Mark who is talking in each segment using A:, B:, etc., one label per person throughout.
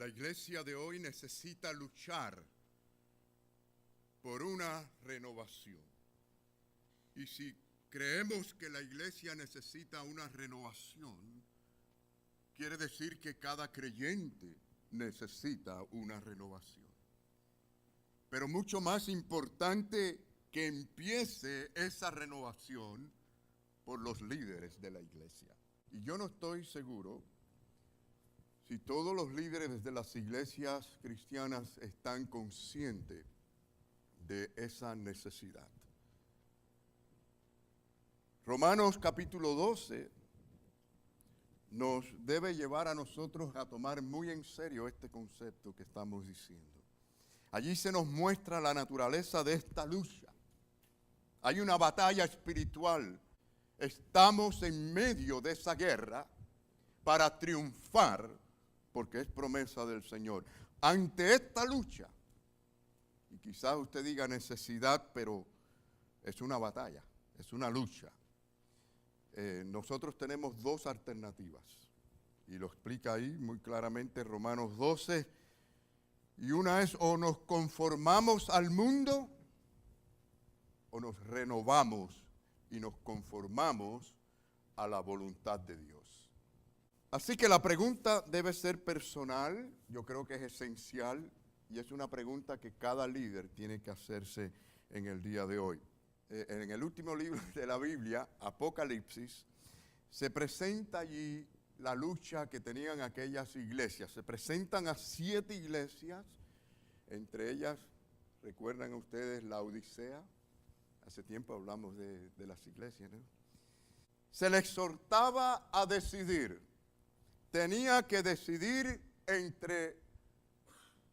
A: La iglesia de hoy necesita luchar por una renovación. Y si creemos que la iglesia necesita una renovación, quiere decir que cada creyente necesita una renovación. Pero mucho más importante que empiece esa renovación por los líderes de la iglesia. Y yo no estoy seguro si todos los líderes de las iglesias cristianas están conscientes de esa necesidad. Romanos capítulo 12 nos debe llevar a nosotros a tomar muy en serio este concepto que estamos diciendo. Allí se nos muestra la naturaleza de esta lucha. Hay una batalla espiritual. Estamos en medio de esa guerra para triunfar, porque es promesa del Señor. Ante esta lucha, y quizás usted diga necesidad, pero es una batalla, es una lucha. Nosotros tenemos dos alternativas, y lo explica ahí muy claramente Romanos 12, y una es o nos conformamos al mundo, o nos renovamos y nos conformamos a la voluntad de Dios. Así que la pregunta debe ser personal, yo creo que es esencial, y es una pregunta que cada líder tiene que hacerse en el día de hoy. En el último libro de la Biblia, Apocalipsis, se presenta allí la lucha que tenían aquellas iglesias. Se presentan a 7 iglesias, entre ellas, ¿recuerdan ustedes la Odisea? Hace tiempo hablamos de las iglesias, ¿no? Se le exhortaba a decidir. Tenía que decidir entre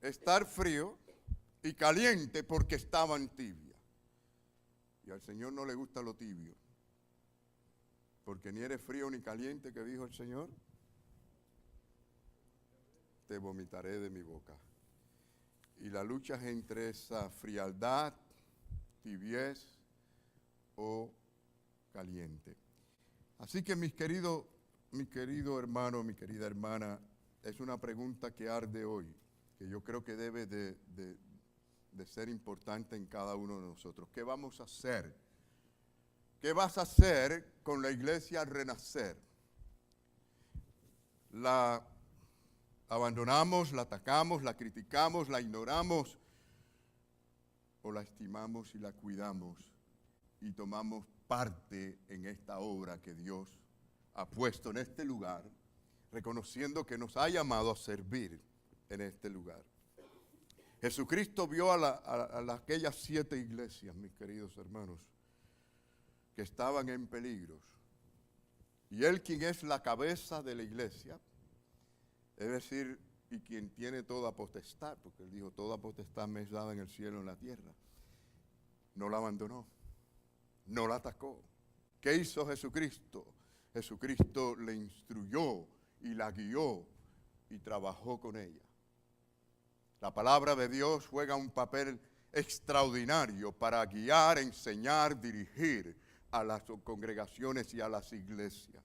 A: estar frío y caliente porque estaban tibias. Y al Señor no le gusta lo tibio. Porque ni eres frío ni caliente, que dijo el Señor, te vomitaré de mi boca. Y la lucha es entre esa frialdad, tibiez o caliente. Así que mi querido hermano, mi querida hermana, es una pregunta que arde hoy, que yo creo que debe de ser importante en cada uno de nosotros. ¿Qué vamos a hacer? ¿Qué vas a hacer con la iglesia al renacer? ¿La abandonamos, la atacamos, la criticamos, la ignoramos o la estimamos y la cuidamos y tomamos parte en esta obra que Dios ha puesto en este lugar, reconociendo que nos ha llamado a servir en este lugar? Jesucristo vio a aquellas 7 iglesias, mis queridos hermanos, que estaban en peligros. Y Él, quien es la cabeza de la iglesia, es decir, y quien tiene toda potestad, porque Él dijo, toda potestad me es dada en el cielo y en la tierra, no la abandonó, no la atacó. ¿Qué hizo Jesucristo? Jesucristo le instruyó y la guió y trabajó con ella. La palabra de Dios juega un papel extraordinario para guiar, enseñar, dirigir a las congregaciones y a las iglesias.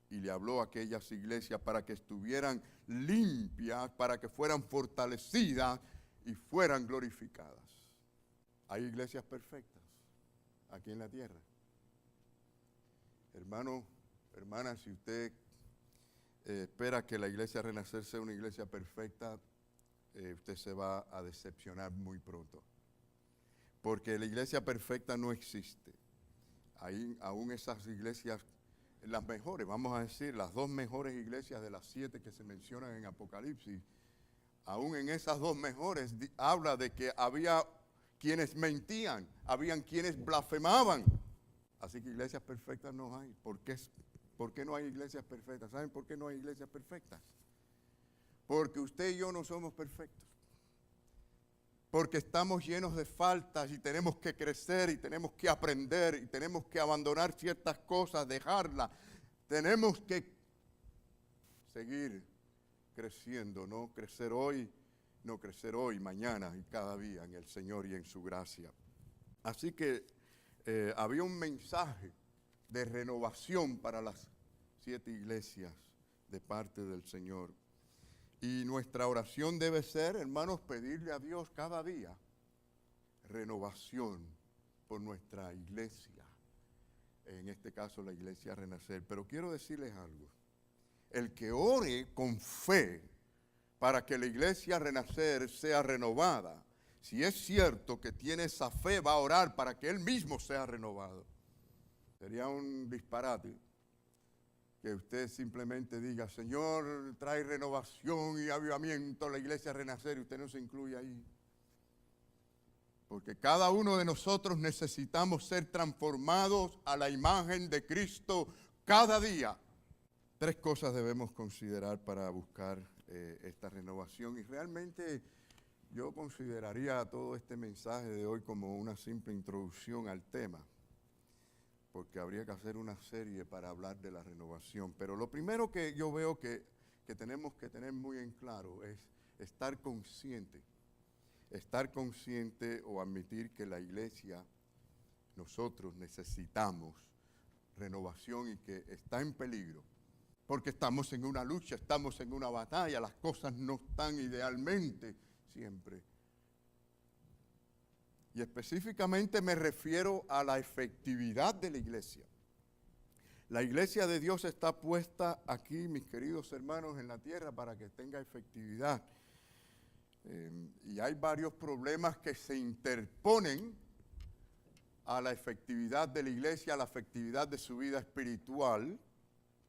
A: Y le habló a aquellas iglesias para que estuvieran limpias, para que fueran fortalecidas y fueran glorificadas. ¿Hay iglesias perfectas aquí en la tierra? Hermano, hermana, si usted espera que la iglesia Renacer sea una iglesia perfecta, usted se va a decepcionar muy pronto. Porque la iglesia perfecta no existe. Ahí, aún esas iglesias, las mejores, vamos a decir, las 2 mejores iglesias de las 7 que se mencionan en Apocalipsis, aún en esas 2 mejores habla de que había quienes mentían, habían quienes blasfemaban. Así que iglesias perfectas no hay. ¿Por qué no hay iglesias perfectas? ¿Saben por qué no hay iglesias perfectas? Porque usted y yo no somos perfectos. Porque estamos llenos de faltas y tenemos que crecer y tenemos que aprender y tenemos que abandonar ciertas cosas, dejarlas. Tenemos que seguir creciendo, no crecer hoy, mañana y cada día en el Señor y en su gracia. Así que había un mensaje de renovación para las 7 iglesias de parte del Señor. Y nuestra oración debe ser, hermanos, pedirle a Dios cada día renovación por nuestra iglesia. En este caso, la iglesia Renacer. Pero quiero decirles algo. El que ore con fe para que la iglesia Renacer sea renovada, si es cierto que tiene esa fe, va a orar para que él mismo sea renovado. Sería un disparate que usted simplemente diga, Señor, trae renovación y avivamiento a la iglesia Renacer, y usted no se incluye ahí. Porque cada uno de nosotros necesitamos ser transformados a la imagen de Cristo cada día. 3 cosas debemos considerar para buscar esta renovación. Y realmente yo consideraría todo este mensaje de hoy como una simple introducción al tema, porque habría que hacer una serie para hablar de la renovación. Pero lo primero que yo veo que tenemos que tener muy en claro es estar consciente o admitir que la iglesia, nosotros necesitamos renovación y que está en peligro, porque estamos en una lucha, estamos en una batalla, las cosas no están idealmente siempre. Y específicamente me refiero a la efectividad de la iglesia. La iglesia de Dios está puesta aquí, mis queridos hermanos, en la tierra para que tenga efectividad. Y hay varios problemas que se interponen a la efectividad de la iglesia, a la efectividad de su vida espiritual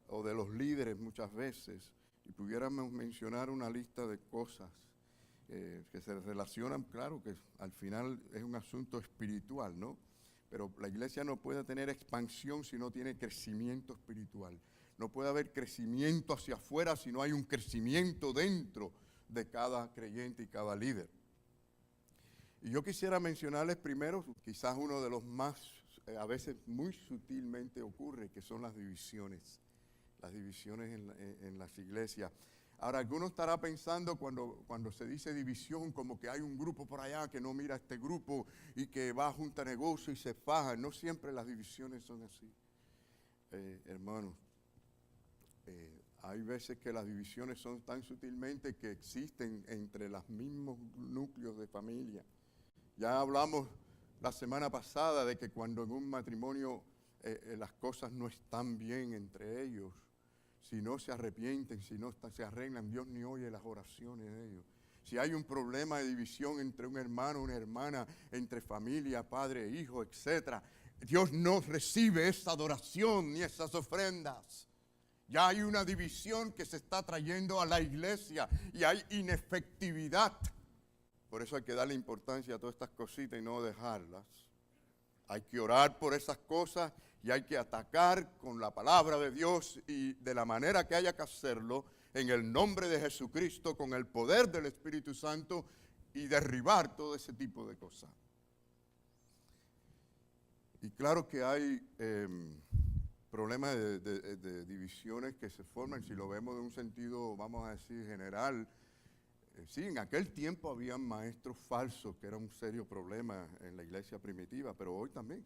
A: o de los líderes muchas veces. Y pudiéramos mencionar una lista de cosas que se relacionan, claro que al final es un asunto espiritual, ¿no? Pero la iglesia no puede tener expansión si no tiene crecimiento espiritual. No puede haber crecimiento hacia afuera si no hay un crecimiento dentro de cada creyente y cada líder. Y yo quisiera mencionarles primero, quizás uno de los más, a veces muy sutilmente ocurre, que son las divisiones en las iglesias. Ahora, alguno estará pensando cuando se dice división, como que hay un grupo por allá que no mira a este grupo y que va junto a negocio y se faja. No siempre las divisiones son así, hermanos. Hay veces que las divisiones son tan sutilmente que existen entre los mismos núcleos de familia. Ya hablamos la semana pasada de que cuando en un matrimonio las cosas no están bien entre ellos, si no se arrepienten, si no se arreglan, Dios ni oye las oraciones de ellos. Si hay un problema de división entre un hermano, una hermana, entre familia, padre, hijo, etc., Dios no recibe esa adoración ni esas ofrendas. Ya hay una división que se está trayendo a la iglesia y hay inefectividad. Por eso hay que darle importancia a todas estas cositas y no dejarlas. Hay que orar por esas cosas y hay que atacar con la palabra de Dios y de la manera que haya que hacerlo, en el nombre de Jesucristo, con el poder del Espíritu Santo, y derribar todo ese tipo de cosas. Y claro que hay problemas de divisiones que se forman, si lo vemos de un sentido, vamos a decir, general. Sí, en aquel tiempo había maestros falsos, que era un serio problema en la iglesia primitiva, pero hoy también.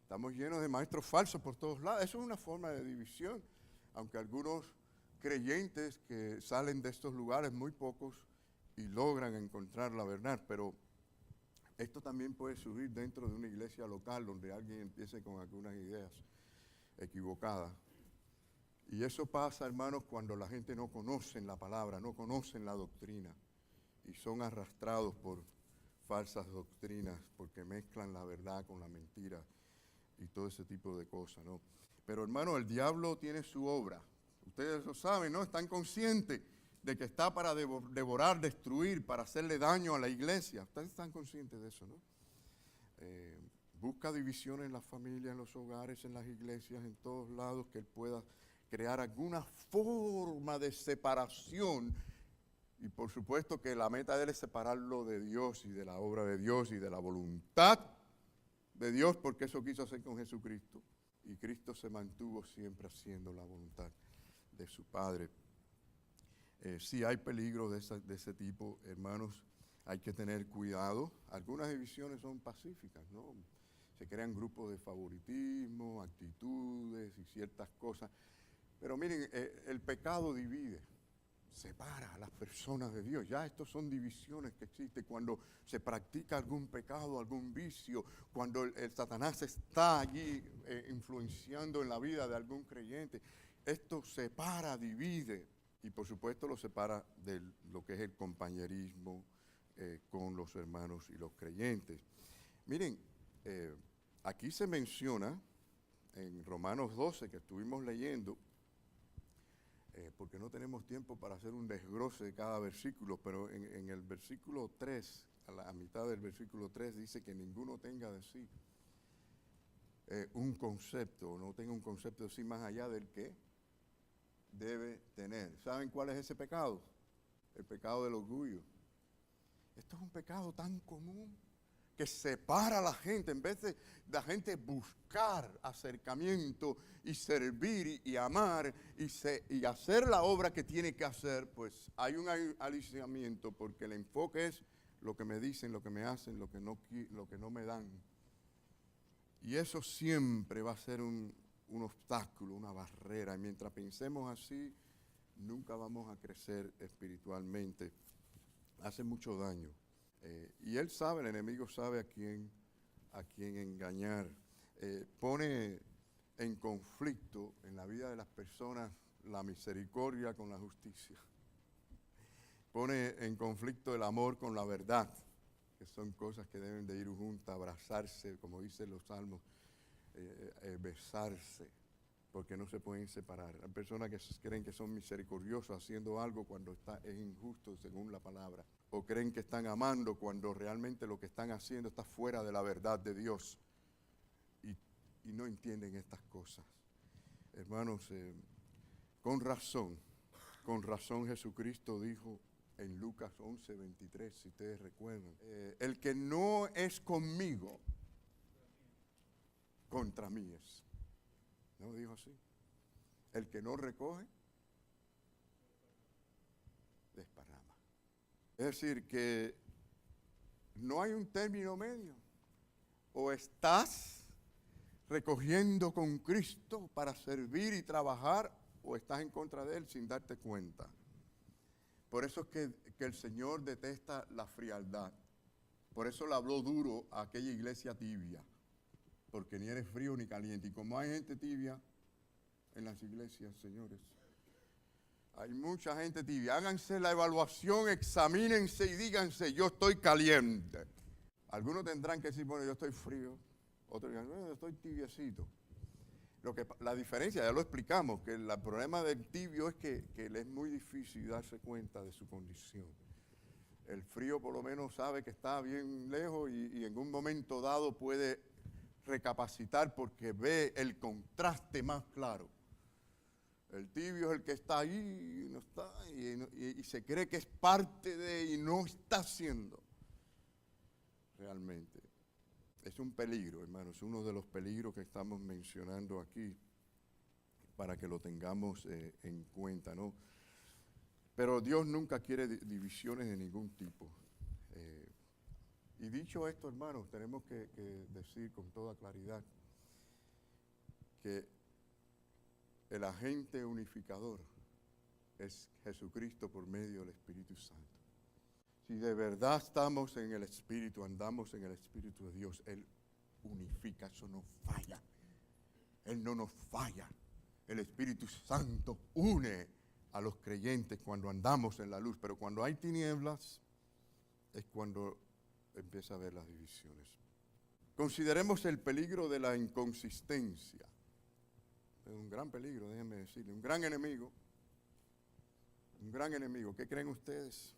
A: Estamos llenos de maestros falsos por todos lados. Eso es una forma de división, aunque algunos creyentes que salen de estos lugares, muy pocos, y logran encontrar la verdad, pero esto también puede surgir dentro de una iglesia local donde alguien empiece con algunas ideas equivocadas. Y eso pasa, hermanos, cuando la gente no conoce la palabra, no conocen la doctrina y son arrastrados por falsas doctrinas porque mezclan la verdad con la mentira y todo ese tipo de cosas, ¿no? Pero, hermano, el diablo tiene su obra. Ustedes lo saben, ¿no? Están conscientes de que está para devorar, destruir, para hacerle daño a la iglesia. Ustedes están conscientes de eso, ¿no? Busca divisiones en las familias, en los hogares, en las iglesias, en todos lados, que él pueda crear alguna forma de separación. Y por supuesto que la meta de él es separarlo de Dios y de la obra de Dios y de la voluntad de Dios, porque eso quiso hacer con Jesucristo. Y Cristo se mantuvo siempre haciendo la voluntad de su Padre. Sí hay peligro de ese tipo, hermanos, hay que tener cuidado. Algunas divisiones son pacíficas, ¿no? Se crean grupos de favoritismo, actitudes y ciertas cosas. Pero miren, el pecado divide. separa a las personas de Dios. Ya estos son divisiones que existen cuando se practica algún pecado, algún vicio, cuando el Satanás está allí influenciando en la vida de algún creyente. Esto separa, divide y por supuesto lo separa de lo que es el compañerismo con los hermanos y los creyentes. Miren, aquí se menciona en Romanos 12 que estuvimos leyendo, porque no tenemos tiempo para hacer un desglose de cada versículo, pero en el versículo 3, a mitad del versículo 3, dice que ninguno tenga de sí un concepto, no tenga un concepto de sí más allá del que debe tener. ¿Saben cuál es ese pecado? El pecado del orgullo. Esto es un pecado tan común que separa a la gente. En vez de la gente buscar acercamiento y servir y amar y hacer la obra que tiene que hacer, pues hay un aliciamiento porque el enfoque es lo que me dicen, lo que me hacen, lo que no me dan. Y eso siempre va a ser un obstáculo, una barrera. Y mientras pensemos así, nunca vamos a crecer espiritualmente. Hace mucho daño. Y él sabe, el enemigo sabe a quién engañar. Pone en conflicto en la vida de las personas la misericordia con la justicia. Pone en conflicto el amor con la verdad, que son cosas que deben de ir juntas, abrazarse, como dicen los salmos, besarse, porque no se pueden separar. Hay personas que creen que son misericordiosos haciendo algo cuando es injusto según la palabra, o creen que están amando cuando realmente lo que están haciendo está fuera de la verdad de Dios, y no entienden estas cosas. Hermanos, con razón Jesucristo dijo en Lucas 11:23, si ustedes recuerdan, el que no es conmigo, contra mí es. ¿No dijo así? El que no recoge, desparrama. Es decir, que no hay un término medio. O estás recogiendo con Cristo para servir y trabajar, o estás en contra de Él sin darte cuenta. Por eso es que el Señor detesta la frialdad. Por eso le habló duro a aquella iglesia tibia. Porque ni eres frío ni caliente. Y como hay gente tibia en las iglesias, señores, hay mucha gente tibia. Háganse la evaluación, examínense y díganse, yo estoy caliente. Algunos tendrán que decir, bueno, yo estoy frío. Otros dirán, bueno, yo estoy tibiecito. La diferencia, ya lo explicamos, que el problema del tibio es que le es muy difícil darse cuenta de su condición. El frío por lo menos sabe que está bien lejos y en un momento dado puede recapacitar porque ve el contraste más claro. El tibio es el que está ahí y no está y se cree que es parte de y no está haciendo realmente. Es un peligro, hermanos, es uno de los peligros que estamos mencionando aquí para que lo tengamos en cuenta, ¿no? Pero Dios nunca quiere divisiones de ningún tipo. Y dicho esto, hermanos, tenemos que decir con toda claridad que el agente unificador es Jesucristo por medio del Espíritu Santo. Si de verdad estamos en el Espíritu, andamos en el Espíritu de Dios, Él unifica, eso no falla. Él no nos falla. El Espíritu Santo une a los creyentes cuando andamos en la luz, pero cuando hay tinieblas es cuando empieza a haber las divisiones. Consideremos el peligro de la inconsistencia. Es un gran peligro, déjenme decirle, un gran enemigo. Un gran enemigo. ¿Qué creen ustedes?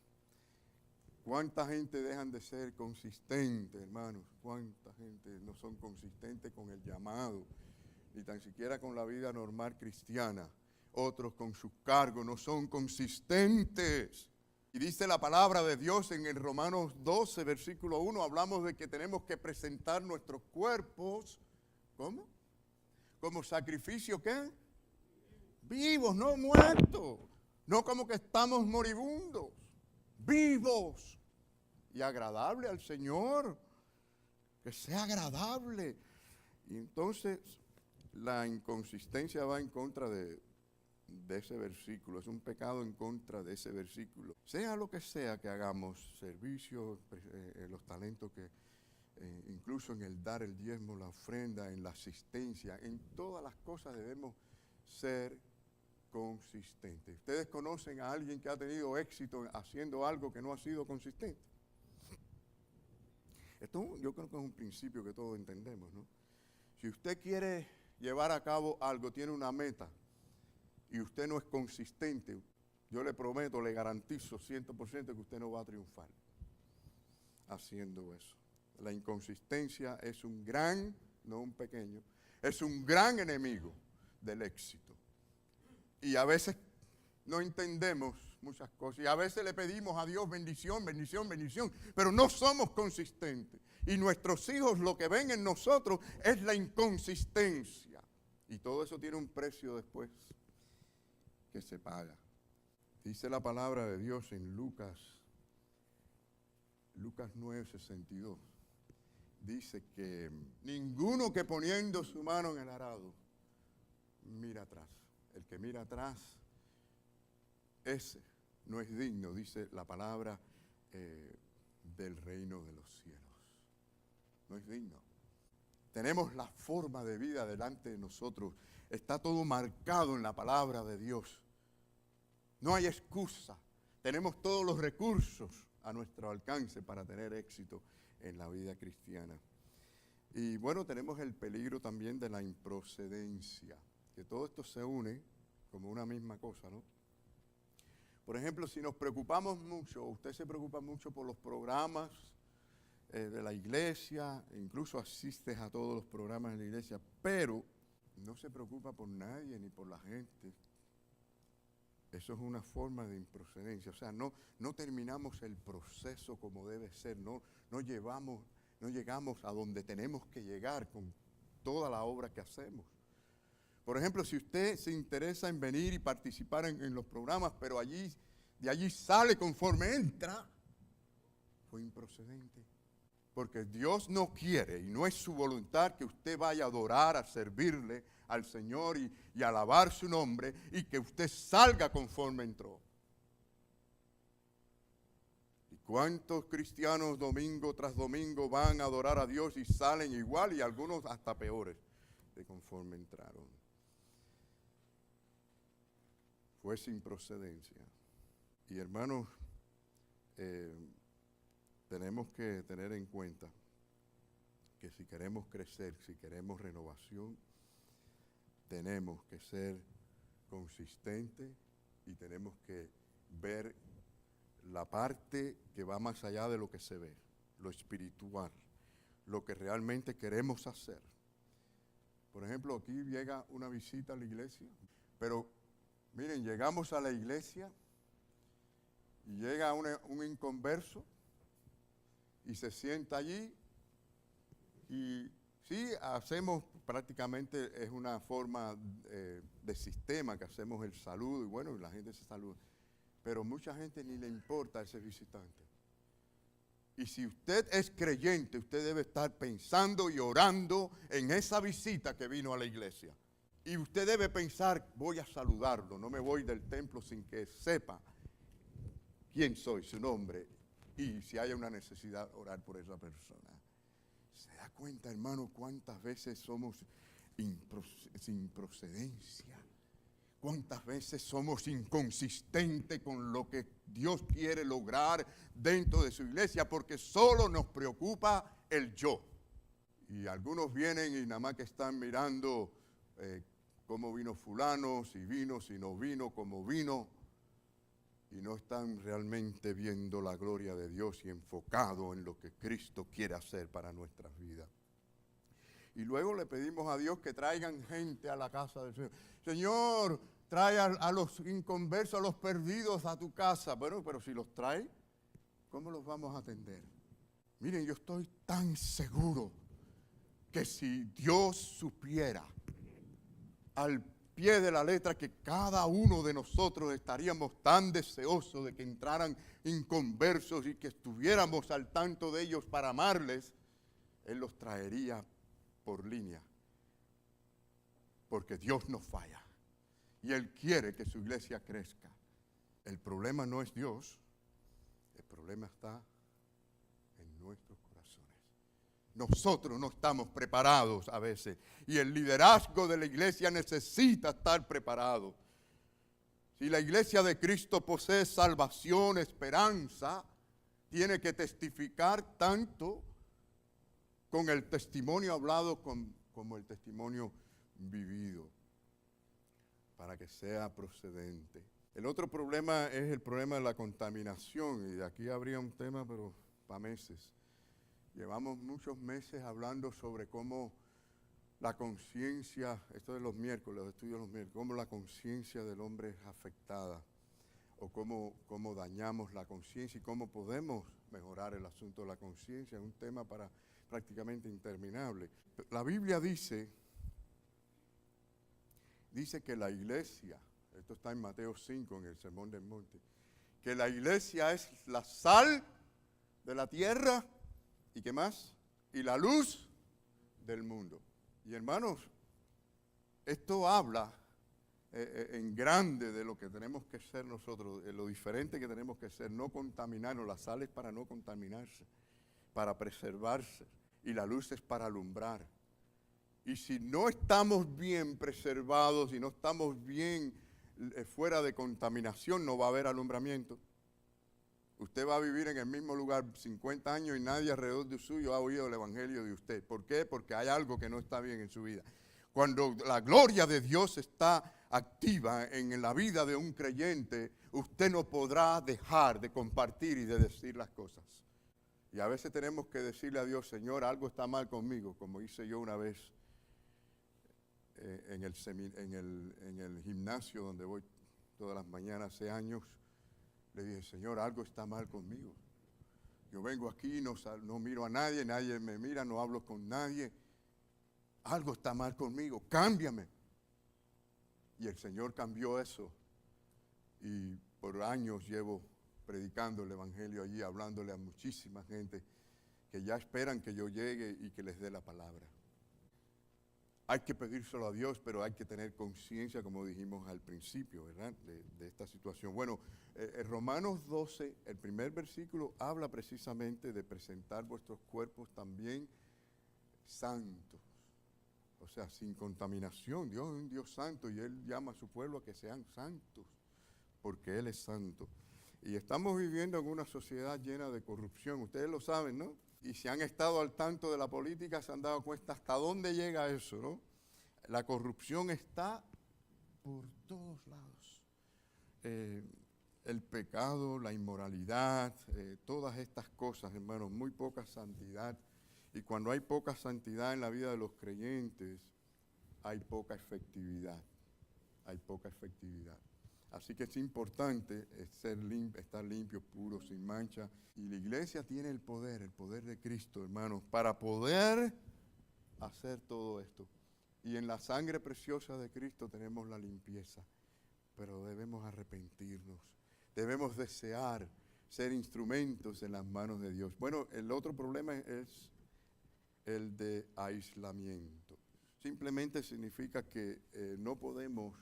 A: ¿Cuánta gente dejan de ser consistentes, hermanos? ¿Cuánta gente no son consistentes con el llamado? Ni tan siquiera con la vida normal cristiana. Otros con sus cargos no son consistentes. Y dice la palabra de Dios en el Romanos 12, versículo 1, hablamos de que tenemos que presentar nuestros cuerpos, ¿cómo? Como sacrificio, ¿qué? Vivos, no muertos. No como que estamos moribundos. Vivos. Y agradable al Señor. Que sea agradable. Y entonces la inconsistencia va en contra de de ese versículo, es un pecado en contra de ese versículo. Sea lo que sea que hagamos, servicio, los talentos que, incluso en el dar el diezmo, la ofrenda, en la asistencia, en todas las cosas debemos ser consistentes. ¿Ustedes conocen a alguien que ha tenido éxito haciendo algo que no ha sido consistente? Esto yo creo que es un principio que todos entendemos, ¿no? Si usted quiere llevar a cabo algo, tiene una meta, y usted no es consistente, yo le prometo, le garantizo 100% que usted no va a triunfar haciendo eso. La inconsistencia es un gran, no un pequeño, es un gran enemigo del éxito. Y a veces no entendemos muchas cosas, y a veces le pedimos a Dios bendición, bendición, bendición, pero no somos consistentes. Y nuestros hijos lo que ven en nosotros es la inconsistencia. Y todo eso tiene un precio después que se paga. Dice la palabra de Dios en Lucas 9:62. Dice que ninguno que poniendo su mano en el arado mira atrás. El que mira atrás, ese no es digno, dice la palabra, del reino de los cielos. No es digno. Tenemos la forma de vida delante de nosotros. Está todo marcado en la palabra de Dios. No hay excusa. Tenemos todos los recursos a nuestro alcance para tener éxito en la vida cristiana. Y bueno, tenemos el peligro también de la improcedencia, que todo esto se une como una misma cosa, ¿no? Por ejemplo, si nos preocupamos mucho, usted se preocupa mucho por los programas de la iglesia, incluso asistes a todos los programas de la iglesia, pero no se preocupa por nadie ni por la gente. Eso es una forma de improcedencia. O sea, no terminamos el proceso como debe ser, no llegamos a donde tenemos que llegar con toda la obra que hacemos. Por ejemplo, si usted se interesa en venir y participar en los programas, pero de allí sale conforme entra, fue improcedente. Porque Dios no quiere y no es su voluntad que usted vaya a adorar, a servirle al Señor y alabar su nombre y que usted salga conforme entró. ¿Y cuántos cristianos domingo tras domingo van a adorar a Dios y salen igual y algunos hasta peores de conforme entraron? Fue sin procedencia. Y hermanos, tenemos que tener en cuenta que si queremos crecer, si queremos renovación, tenemos que ser consistentes y tenemos que ver la parte que va más allá de lo que se ve, lo espiritual, lo que realmente queremos hacer. Por ejemplo, aquí llega una visita a la iglesia, pero miren, llegamos a la iglesia y llega un inconverso y se sienta allí y sí, hacemos prácticamente, es una forma de sistema que hacemos el saludo y bueno, la gente se saluda, pero mucha gente ni le importa a ese visitante. Y si usted es creyente, usted debe estar pensando y orando en esa visita que vino a la iglesia. Y usted debe pensar, voy a saludarlo, no me voy del templo sin que sepa quién soy, su nombre, y si hay una necesidad, orar por esa persona. ¿Se da cuenta, hermano, cuántas veces somos sin procedencia? ¿Cuántas veces somos inconsistentes con lo que Dios quiere lograr dentro de su iglesia? Porque solo nos preocupa el yo. Y algunos vienen y nada más que están mirando cómo vino fulano, si vino, si no vino, cómo vino. Y no están realmente viendo la gloria de Dios y enfocado en lo que Cristo quiere hacer para nuestras vidas. Y luego le pedimos a Dios que traigan gente a la casa del Señor. Señor, trae a los inconversos, a los perdidos a tu casa. Bueno, pero si los trae, ¿cómo los vamos a atender? Miren, yo estoy tan seguro que si Dios supiera al pie de la letra que cada uno de nosotros estaríamos tan deseosos de que entraran inconversos y que estuviéramos al tanto de ellos para amarles, Él los traería por línea, porque Dios no falla. Y Él quiere que su iglesia crezca. El problema no es Dios, el problema está en nuestros corazones. Nosotros no estamos preparados a veces y el liderazgo de la iglesia necesita estar preparado. Si la iglesia de Cristo posee salvación, esperanza, tiene que testificar tanto con el testimonio hablado como el testimonio vivido, para que sea procedente. El otro problema es el problema de la contaminación, y de aquí habría un tema, pero para meses. Llevamos muchos meses hablando sobre cómo la conciencia, esto de los miércoles, los estudios de los miércoles, cómo la conciencia del hombre es afectada, o cómo dañamos la conciencia y cómo podemos mejorar el asunto de la conciencia. Es un tema prácticamente interminable. La Biblia dice que la iglesia, esto está en Mateo 5, en el Sermón del Monte, que la iglesia es la sal de la tierra, ¿y qué más? Y la luz del mundo. Y hermanos, esto habla en grande de lo que tenemos que ser nosotros, de lo diferente que tenemos que ser, no contaminarnos. La sal es para no contaminarse, para preservarse, y la luz es para alumbrar. Y si no estamos bien preservados y no estamos bien fuera de contaminación, no va a haber alumbramiento. Usted va a vivir en el mismo lugar 50 años y nadie alrededor de suyo ha oído el evangelio de usted. ¿Por qué? Porque hay algo que no está bien en su vida. Cuando la gloria de Dios está activa en la vida de un creyente, usted no podrá dejar de compartir y de decir las cosas. Y a veces tenemos que decirle a Dios, Señor, algo está mal conmigo, como hice yo una vez en el gimnasio donde voy todas las mañanas hace años. Le dije, Señor, algo está mal conmigo. Yo vengo aquí, no miro a nadie, nadie me mira, no hablo con nadie. Algo está mal conmigo, cámbiame. Y el Señor cambió eso. Y por años llevo predicando el evangelio allí, hablándole a muchísima gente que ya esperan que yo llegue y que les dé la palabra. Hay que pedírselo a Dios, pero hay que tener conciencia, como dijimos al principio, ¿verdad?, de esta situación. Bueno, Romanos 12, el primer versículo, habla precisamente de presentar vuestros cuerpos también santos. O sea, sin contaminación. Dios es un Dios santo y Él llama a su pueblo a que sean santos, porque Él es santo. Y estamos viviendo en una sociedad llena de corrupción. Ustedes lo saben, ¿no? Y si han estado al tanto de la política, se han dado cuenta hasta dónde llega eso, ¿no? La corrupción está por todos lados. El pecado, la inmoralidad, todas estas cosas, hermanos, muy poca santidad. Y cuando hay poca santidad en la vida de los creyentes, hay poca efectividad. Hay poca efectividad. Así que es importante estar limpio, puro, sin mancha. Y la iglesia tiene el poder de Cristo, hermanos, para poder hacer todo esto. Y en la sangre preciosa de Cristo tenemos la limpieza. Pero debemos arrepentirnos. Debemos desear ser instrumentos en las manos de Dios. Bueno, el otro problema es el de aislamiento. Simplemente significa que no podemos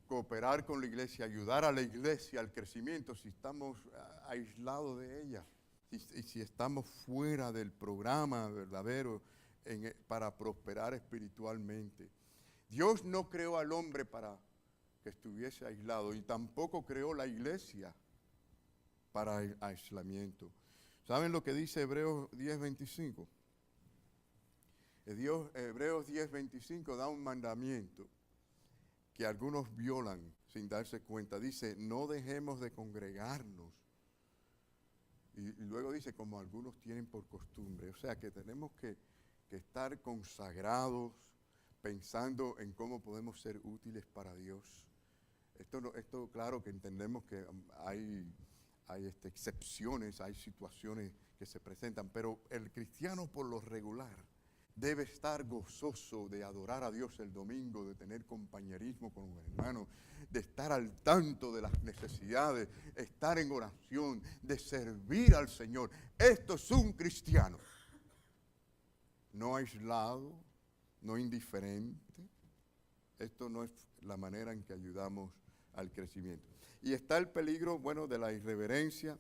A: cooperar con la iglesia, ayudar a la iglesia al crecimiento si estamos aislados de ella y si estamos fuera del programa verdadero para prosperar espiritualmente. Dios no creó al hombre para que estuviese aislado y tampoco creó la iglesia para aislamiento. ¿Saben lo que dice Hebreos 10:25? Hebreos 10:25 da un mandamiento que algunos violan sin darse cuenta. Dice, no dejemos de congregarnos. Y luego dice, como algunos tienen por costumbre. O sea, que tenemos que estar consagrados, pensando en cómo podemos ser útiles para Dios. Esto claro que entendemos que hay excepciones, hay situaciones que se presentan, pero el cristiano por lo regular debe estar gozoso de adorar a Dios el domingo, de tener compañerismo con los hermanos, de estar al tanto de las necesidades, estar en oración, de servir al Señor. Esto es un cristiano. No aislado, no indiferente. esto no es la manera en que ayudamos al crecimiento. Y está el peligro, bueno, de la irreverencia.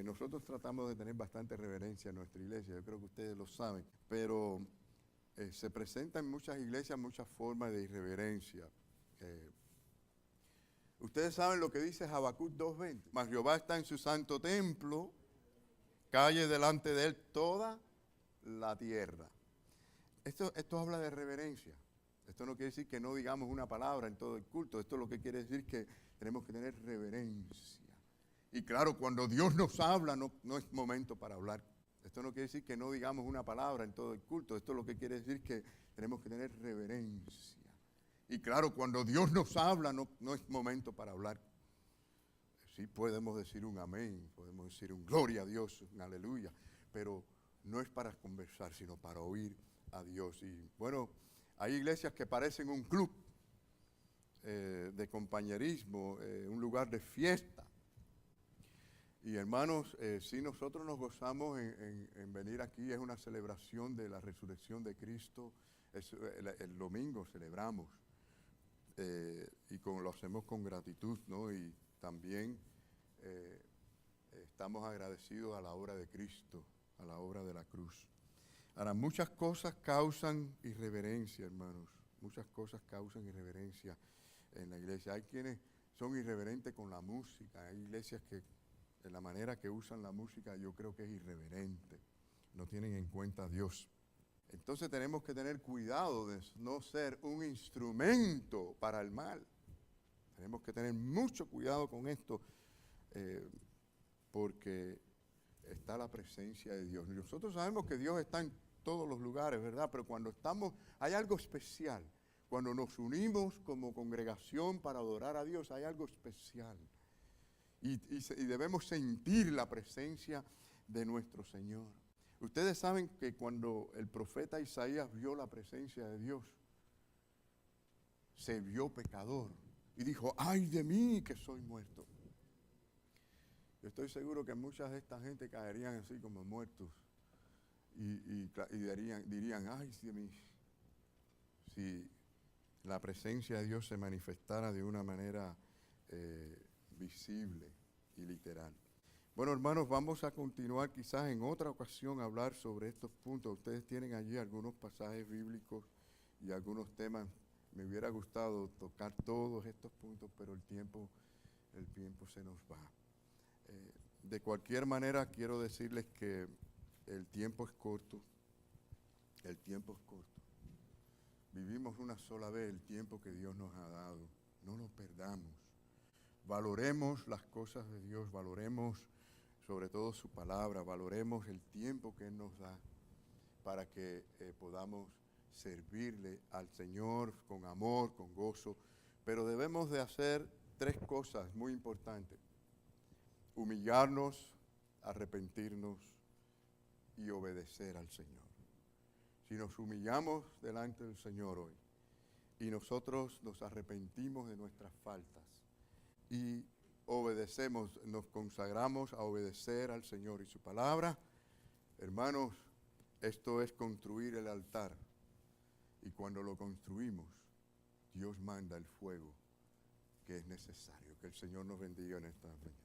A: Nosotros tratamos de tener bastante reverencia en nuestra iglesia, yo creo que ustedes lo saben, pero se presentan en muchas iglesias muchas formas de irreverencia. Ustedes saben lo que dice Habacuc 2:20. Mas Jehová está en su santo templo, calle delante de él toda la tierra. Esto habla de reverencia. Esto no quiere decir que no digamos una palabra en todo el culto. Esto lo que quiere decir que tenemos que tener reverencia. Y claro, cuando Dios nos habla, no es momento para hablar. Esto no quiere decir que no digamos una palabra en todo el culto. Esto lo que quiere decir que tenemos que tener reverencia. Y claro, cuando Dios nos habla, no es momento para hablar. Sí podemos decir un amén, podemos decir un gloria a Dios, un aleluya, pero no es para conversar, sino para oír a Dios. Y bueno, hay iglesias que parecen un club de compañerismo, un lugar de fiesta. Y hermanos, si nosotros nos gozamos en venir aquí, es una celebración de la resurrección de Cristo. El domingo celebramos y lo hacemos con gratitud, ¿no? Y también estamos agradecidos a la obra de Cristo, a la obra de la cruz. Ahora, muchas cosas causan irreverencia, hermanos. Muchas cosas causan irreverencia en la iglesia. Hay quienes son irreverentes con la música. Hay iglesias que, en la manera que usan la música, yo creo que es irreverente. No tienen en cuenta a Dios. Entonces tenemos que tener cuidado de no ser un instrumento para el mal. Tenemos que tener mucho cuidado con esto, porque está la presencia de Dios. Nosotros sabemos que Dios está en todos los lugares, ¿verdad? Pero cuando hay algo especial. Cuando nos unimos como congregación para adorar a Dios, hay algo especial. Y debemos sentir la presencia de nuestro Señor. Ustedes saben que cuando el profeta Isaías vio la presencia de Dios, se vio pecador y dijo, ¡ay de mí que soy muerto! Yo estoy seguro que muchas de esta gente caerían así como muertos y dirían, ¡ay de mí! Si la presencia de Dios se manifestara de una manera visible y literal. Bueno, hermanos, vamos a continuar quizás en otra ocasión a hablar sobre estos puntos. Ustedes tienen allí algunos pasajes bíblicos y algunos temas. Me hubiera gustado tocar todos estos puntos, pero el tiempo se nos va. De cualquier manera, quiero decirles que el tiempo es corto. El tiempo es corto. Vivimos una sola vez el tiempo que Dios nos ha dado. No lo perdamos. Valoremos las cosas de Dios, valoremos sobre todo su palabra, valoremos el tiempo que Él nos da para que podamos servirle al Señor con amor, con gozo. Pero debemos de hacer 3 cosas muy importantes: humillarnos, arrepentirnos y obedecer al Señor. Si nos humillamos delante del Señor hoy y nosotros nos arrepentimos de nuestras faltas y obedecemos, nos consagramos a obedecer al Señor y su palabra, hermanos, esto es construir el altar. Y cuando lo construimos, Dios manda el fuego que es necesario. Que el Señor nos bendiga en esta mañana.